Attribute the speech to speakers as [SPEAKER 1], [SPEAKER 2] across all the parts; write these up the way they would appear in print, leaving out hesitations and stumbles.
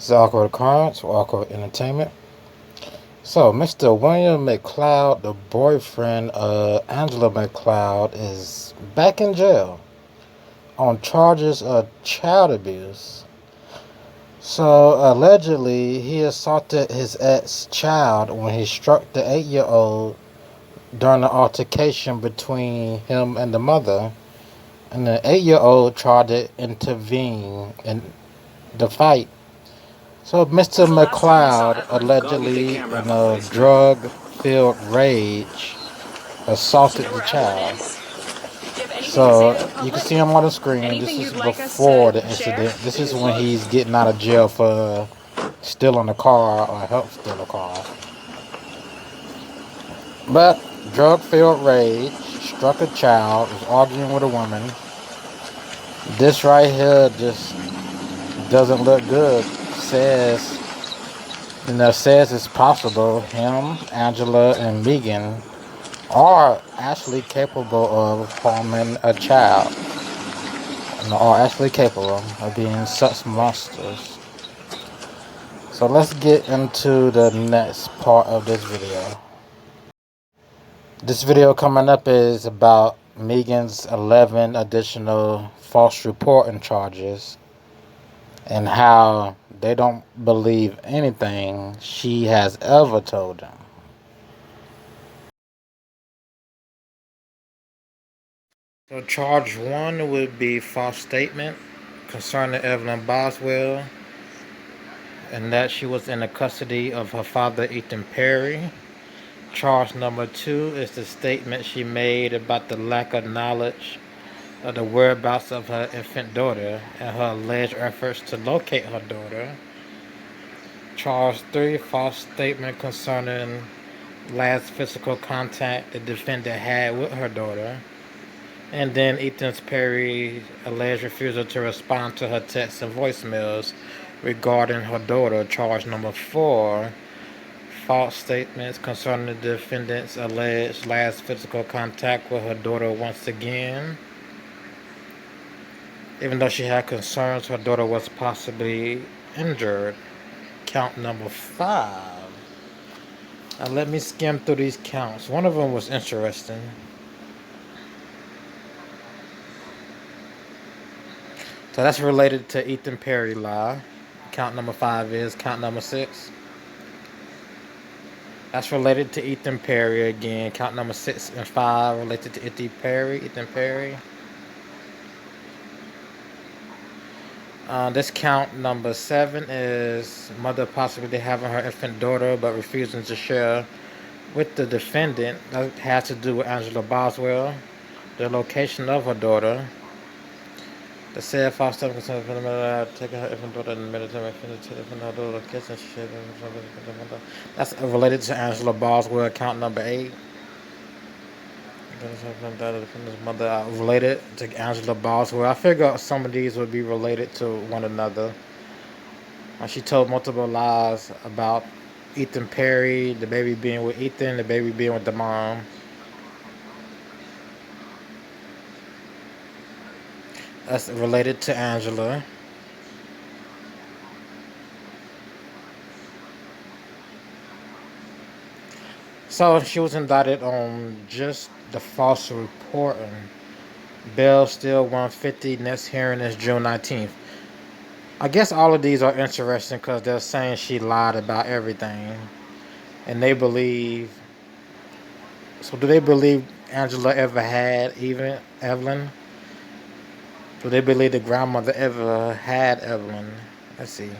[SPEAKER 1] This is Awkward Occurrence, or Awkward Entertainment. So, Mr. William Mccloud, the boyfriend of Angela Mccloud, is back in jail on charges of child abuse. So, allegedly, he assaulted his ex-child when he struck the 8-year-old during an altercation between him and the mother. And the 8-year-old tried to intervene in the fight. So Mr. Mccloud allegedly, in a drug-filled rage, assaulted the child. So you can see him on the screen. This is before the incident. This is when he's getting out of jail for stealing a car or help steal a car. But drug-filled rage, struck a child, was arguing with a woman. This right here just doesn't look good. Says it's possible him, Angela, and Megan are actually capable of harming a child. And are actually capable of being such monsters. So let's get into the next part of this video. This video coming up is about Megan's 11 additional false reporting charges and how they don't believe anything she has ever told them. So charge 1 would be false statement concerning Evelyn Boswell, and that she was in the custody of her father, Ethan Perry. Charge number 2 is the statement she made about the lack of knowledge of the whereabouts of her infant daughter and her alleged efforts to locate her daughter. Charge 3, false statement concerning last physical contact the defendant had with her daughter. And then Ethan Perry's alleged refusal to respond to her texts and voicemails regarding her daughter. Charge number 4, false statements concerning the defendant's alleged last physical contact with her daughter once again. Even though she had concerns her daughter was possibly injured. Count number 5. Now let me skim through these counts. One of them was interesting. So that's related to Ethan Perry lie. Count number 5 is. Count number 6. That's related to Ethan Perry again. Count number 6 and 5 related to Ethan Perry. This count number 7 is mother possibly having her infant daughter but refusing to share with the defendant. That has to do with Angela Boswell. The location of her daughter. The said false statement concerning taking her infant daughter in the military her daughter kitchen. That's related to Angela Boswell. Count number 8. Mother related to Angela Boswell. I figure some of these would be related to one another. She told multiple lies about Ethan Perry, the baby being with Ethan, the baby being with the mom. That's related to Angela. So she was indicted on just the false reporting. Bail still 150. Next hearing is June 19th. I guess all of these are interesting because they're saying she lied about everything. And they believe... So do they believe Angela ever had Evelyn? Do they believe the grandmother ever had Evelyn? Let's see.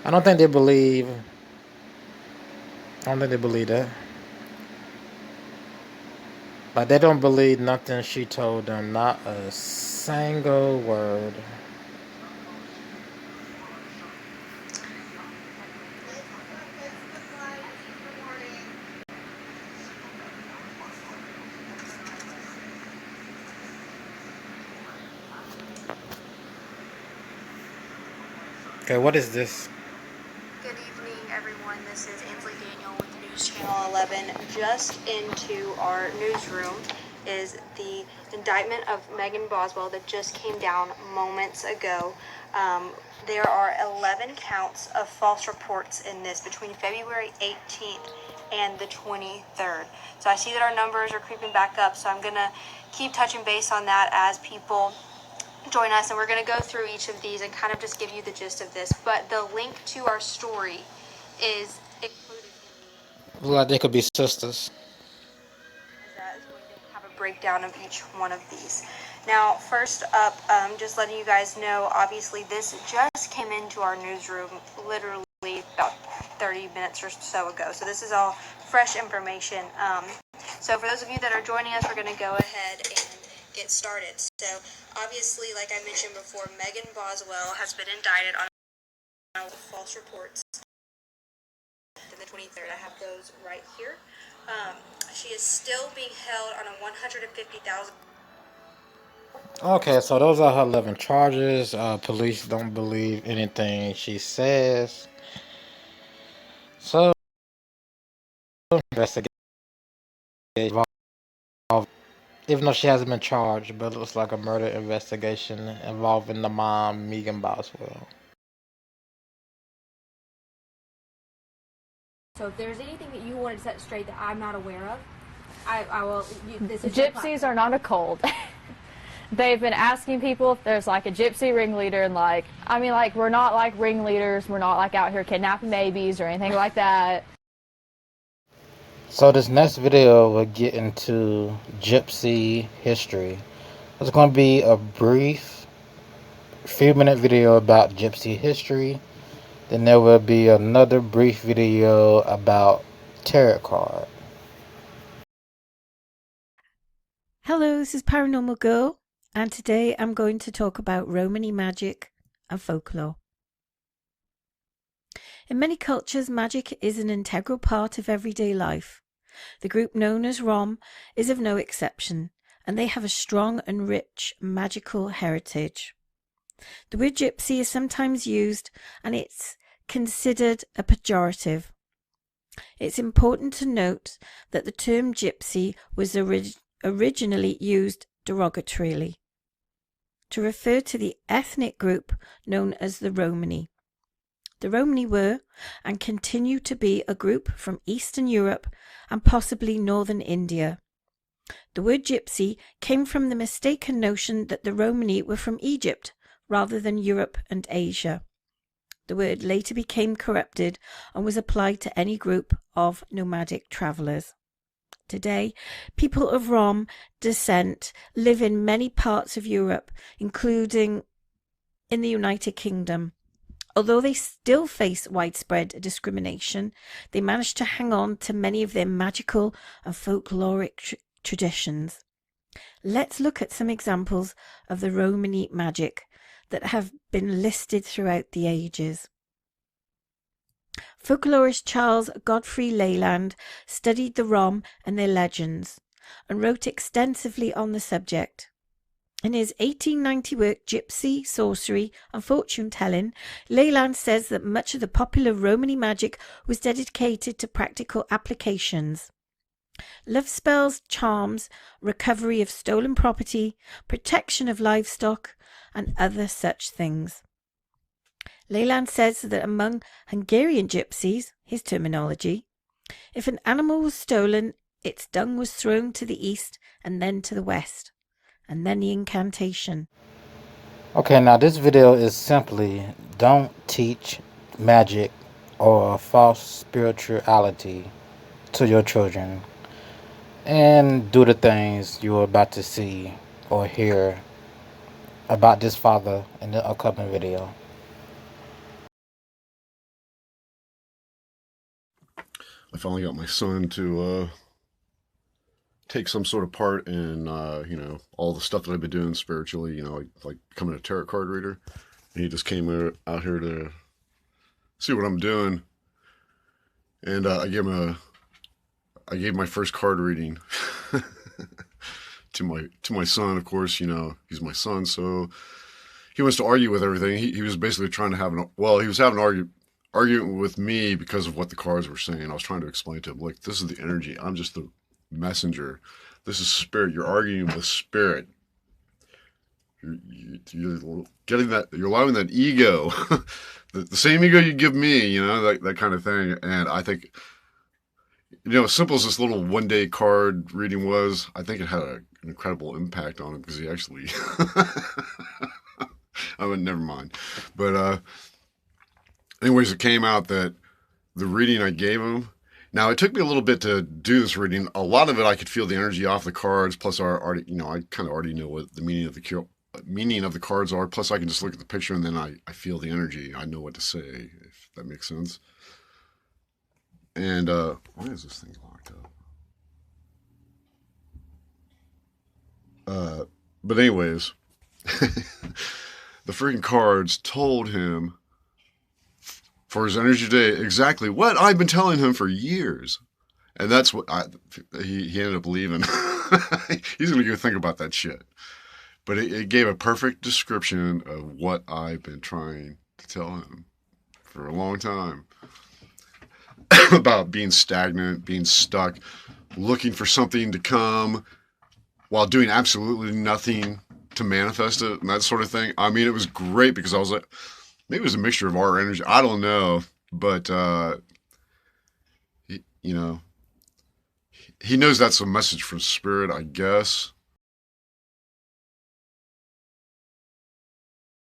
[SPEAKER 1] I don't think they believe that. But they don't believe nothing she told them. Not a single word. Okay, what is this?
[SPEAKER 2] Good evening, everyone. This is Ansley Daniel with News Channel 11. Just into our newsroom. is the indictment of Megan Boswell that just came down moments ago. There are 11 counts of false reports in this between February 18th and the 23rd. So I see that our numbers are creeping back up, so I'm going to keep touching base on that as people join us, and we're going to go through each of these and kind of just give you the gist of this. But the link to our story is included in
[SPEAKER 1] Look like they could be sisters.
[SPEAKER 2] that is going to have a breakdown of each one of these. Now, first up, just letting you guys know, obviously this just came into our newsroom literally about 30 minutes or so ago. So this is all fresh information. So for those of you that are joining us, we're going to go ahead and get started. So obviously, like I mentioned before, Megan Boswell has been indicted on false reports. And the 23rd, I have those right here. She is still being held on a $150,000.
[SPEAKER 1] Okay, so those are her 11 charges. Police don't believe anything she says. So, investigation involved, even though she hasn't been charged, but it looks like a murder investigation involving the mom, Megan Boswell.
[SPEAKER 3] So if there's anything that you wanted to set straight that I'm not aware of, I will. This is
[SPEAKER 4] Gypsies are not a cult. They've been asking people if there's like a gypsy ringleader, and we're not like ringleaders. We're not like out here kidnapping babies or anything like that.
[SPEAKER 1] So this next video will get into gypsy history. It's going to be a brief few-minute video about gypsy history. Then there will be another brief video about tarot card.
[SPEAKER 5] Hello, this is Paranormal Girl, and today I'm going to talk about Romany magic and folklore. In many cultures, magic is an integral part of everyday life. The group known as Rom is of no exception, and they have a strong and rich magical heritage. The word gypsy is sometimes used, and it's considered a pejorative. It's important to note that the term gypsy was originally used derogatorily to refer to the ethnic group known as the Romani. The Romani were and continue to be a group from Eastern Europe and possibly northern India. The word gypsy came from the mistaken notion that the Romani were from Egypt rather than Europe and Asia. The word later became corrupted and was applied to any group of nomadic travellers. Today, people of Rom descent live in many parts of Europe, including in the United Kingdom. Although they still face widespread discrimination, they managed to hang on to many of their magical and folkloric traditions. Let's look at some examples of the Romani magic that have been listed throughout the ages. Folklorist Charles Godfrey Leland studied the Rom and their legends and wrote extensively on the subject. In his 1890 work Gypsy, Sorcery and Fortune Telling, Leland says that much of the popular Romani magic was dedicated to practical applications. Love spells, charms, recovery of stolen property, protection of livestock, and other such things. Leland says that among Hungarian gypsies, his terminology, if an animal was stolen, its dung was thrown to the east and then to the west, and then the incantation.
[SPEAKER 1] Okay, now this video is simply don't teach magic or false spirituality to your children, and do the things you're about to see or hear about this father in the upcoming video.
[SPEAKER 6] I finally got my son to take some sort of part in, all the stuff that I've been doing spiritually, like becoming a tarot card reader. And he just came out here to see what I'm doing. And I gave my first card reading to my son. Of course, he's my son, so he wants to argue with everything. He was basically trying to he was having an argument with me because of what the cards were saying. I was trying to explain to him, like, this is the energy. I'm just the messenger. This is spirit. You're arguing with spirit. You're getting that. You're allowing that ego, the same ego you give me. You know, that kind of thing. And I think, as simple as this little 1-day card reading was, I think it had an incredible impact on him because he actually. I mean, never mind. But anyways, it came out that the reading I gave him. Now, it took me a little bit to do this reading. A lot of it, I could feel the energy off the cards. Plus, I kind of already know what the meaning of the cards are. Plus, I can just look at the picture and then I feel the energy. I know what to say, if that makes sense. And why is this thing locked up? But anyways, the freaking cards told him for his energy today exactly what I've been telling him for years. And that's what he ended up believing. He's going to go think about that shit. But it gave a perfect description of what I've been trying to tell him for a long time. About being stagnant, being stuck, looking for something to come while doing absolutely nothing to manifest it and that sort of thing. I mean, it was great because I was like, maybe it was a mixture of our energy. I don't know. But, he knows that's a message from spirit, I guess.